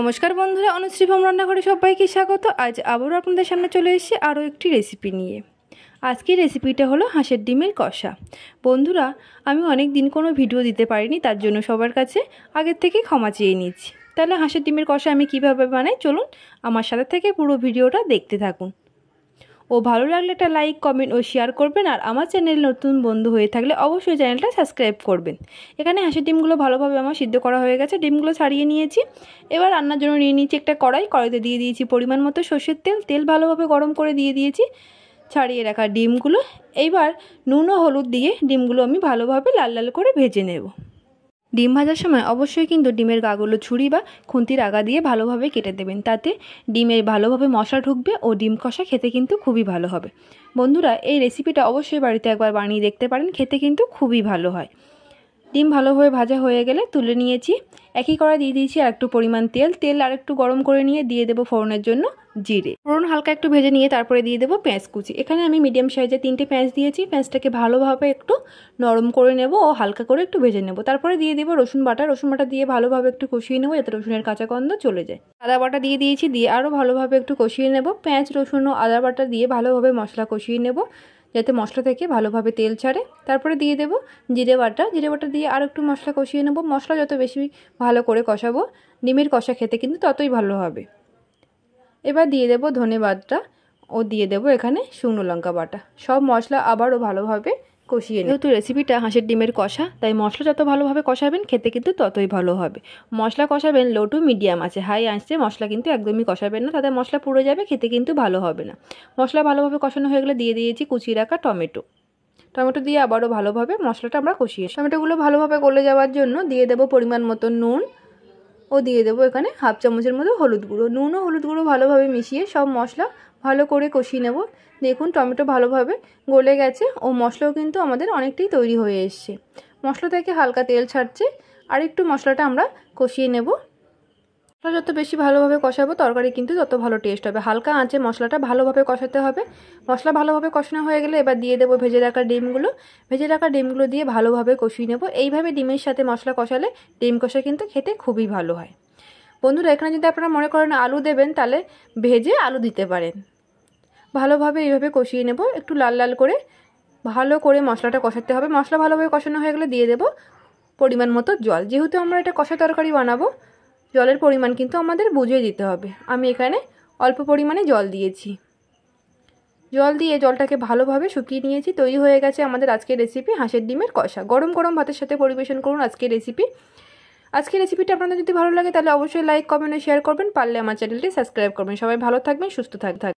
নমস্কার বন্ধুরা, অনুশ্রী হোম রান্নাঘরে সবাইকে স্বাগত। আজ আবারও আপনাদের সামনে চলে এসেছি আরও একটি রেসিপি নিয়ে। আজকের রেসিপিটা হলো হাঁসের ডিমের কষা। বন্ধুরা, আমি অনেক দিন কোনো ভিডিও দিতে পারিনি, তার জন্য সবার কাছে আগের থেকে ক্ষমা চেয়ে নিচ্ছি। তাহলে হাঁসের ডিমের কষা আমি কিভাবে বানাই, চলুন আমার সাথে থেকে পুরো ভিডিওটা দেখতে থাকুন। ও ভালো লাগলে একটা লাইক, কমেন্ট ও শেয়ার করবেন। আর আমার চ্যানেল নতুন বন্ধু হয়ে থাকলে অবশ্যই চ্যানেলটা সাবস্ক্রাইব করবেন। এখানে হাঁসের ডিমগুলো ভালোভাবে আমার সিদ্ধ করা হয়ে গেছে, ডিমগুলো ছাড়িয়ে নিয়েছি। এবার রান্নার জন্য নিয়ে নিয়েছি একটা কড়াইতে দিয়ে দিয়েছি পরিমাণ মতো সর্ষের তেল। তেল ভালোভাবে গরম করে দিয়ে দিয়েছি ছাড়িয়ে রাখা ডিমগুলো। এইবার নুন ও হলুদ দিয়ে ডিমগুলো আমি ভালোভাবে লাল লাল করে ভেজে নেব। ডিম ভাজার সময় অবশ্যই কিন্তু ডিমের গাগুলো ছুরি বা খুন্তির আগা দিয়ে ভালোভাবে কেটে দেবেন, তাতে ডিমের ভালোভাবে মশলা ঢুকবে ও ডিম কষা খেতে কিন্তু খুবই ভালো হবে। বন্ধুরা, এই রেসিপিটা অবশ্যই বাড়িতে একবার বানিয়ে দেখতে পারেন, খেতে কিন্তু খুবই ভালো হয়। ডিম ভালোভাবে ভাজা হয়ে গেলে তুলে নিয়েছি। একই কড়াই দিয়ে দিয়েছি আর একটু পরিমাণ তেল আর একটু গরম করে নিয়ে দিয়ে দেবো ফোড়নের জন্য জিরে। ফোড়ন হালকা একটু ভেজে নিয়ে তারপরে দিয়ে দেবো পেঁয়াজ কুচি। এখানে আমি মিডিয়াম সাইজে 3টে পেঁয়াজ দিয়েছি। পেঁয়াজটাকে ভালোভাবে একটু নরম করে নেব ও হালকা করে একটু ভেজে নেব। তারপরে দিয়ে দেবো রসুন বাটা দিয়ে ভালোভাবে একটু কষিয়ে নেবো, যাতে রসুনের কাঁচা গন্ধ চলে যায়। আদা বাটা দিয়ে দিয়েছি, দিয়ে আরও ভালোভাবে একটু কষিয়ে নেব। পেঁয়াজ, রসুন ও আদা বাটা দিয়ে ভালোভাবে মশলা কষিয়ে নেব, যাতে মশলা থেকে ভালোভাবে তেল ছাড়ে। তারপরে দিয়ে দেবো জিরে বাটা দিয়ে আর একটু মশলা কষিয়ে নেব। মশলা যত বেশি ভালো করে কষাবো, ডিমের কষা খেতে কিন্তু ততই ভালো হবে। এবার দিয়ে দেবো ধনে বাটা ও দিয়ে দেবো এখানে শুকনো লঙ্কা বাটা। সব মশলা আবারও ভালোভাবে কষিয়ে নেব। যেহেতু রেসিপিটা হাঁসের ডিমের কষা, তাই মশলা যত ভালোভাবে কষাবেন খেতে কিন্তু ততই ভালো হবে। মশলা কষাবেন লো টু মিডিয়াম আছে, হাই আঁচে মশলা কিন্তু একদমই কষাবেন না, তাতে মশলা পুড়ে যাবে, খেতে কিন্তু ভালো হবে না। মশলা ভালোভাবে কষানো হয়ে গেলে দিয়ে দিয়েছি কুচিয়ে রাখা টমেটো দিয়ে আবারও ভালোভাবে মশলাটা আমরা কষিয়ে টমেটোগুলো ভালোভাবে গলে যাওয়ার জন্য দিয়ে দেবো পরিমাণ মতো নুন ও দিয়ে দেবো এখানে হাফ চামচের মতো হলুদ গুঁড়ো। নুন ও হলুদ গুঁড়ো ভালোভাবে মিশিয়ে সব মশলা ভালো করে কষিয়ে নেব। দেখুন টমেটো ভালোভাবে গলে গেছে ও মশলাও কিন্তু আমাদের অনেকটাই তৈরি হয়ে এসছে। মশলা থেকে হালকা তেল ছাড়ছে, আর একটু মশলাটা আমরা কষিয়ে নেব। মশলা যত বেশি ভালোভাবে কষাবো তরকারি কিন্তু তত ভালো টেস্ট হবে। হালকা আঁচে মশলাটা ভালোভাবে কষাতে হবে। মশলা ভালোভাবে কষানো হয়ে গেলে এবার দিয়ে দেবো ভেজে রাখা ডিমগুলো দিয়ে ভালোভাবে কষিয়ে নেব। এইভাবে ডিমের সাথে মশলা কষালে ডিম কষা কিন্তু খেতে খুবই ভালো হয়। বন্ধুরা, এখানে যদি আপনারা মনে করেন আলু দেবেন, তাহলে ভেজে আলু দিতে পারেন। ভালোভাবে এইভাবে কষিয়ে নেব, একটু লাল লাল করে ভালো করে মশলাটা কষাতে হবে। মশলা ভালোভাবে কষানো হয়ে গেলে দিয়ে দেবো পরিমাণ মতো জল। যেহেতু আমরা এটা কষা তরকারি বানাবো, জলের পরিমাণ কিন্তু আমাদের বুঝে দিতে হবে। আমি এখানে অল্প পরিমাণে জল দিয়েছি। জল দিয়ে জলটাকে ভালোভাবে শুকিয়ে নিয়েছি। তৈরি হয়ে গেছে আমাদের আজকের রেসিপি হাঁসের ডিমের কষা। গরম গরম ভাতের সাথে পরিবেশন করুন আজকের রেসিপিটা আপনাদের যদি ভালো লাগে তাহলে অবশ্যই লাইক, কমেন্ট ও শেয়ার করবেন। পারলে আমার চ্যানেলটি সাবস্ক্রাইব করবেন। সবাই ভালো থাকবেন, সুস্থ থাকবেন।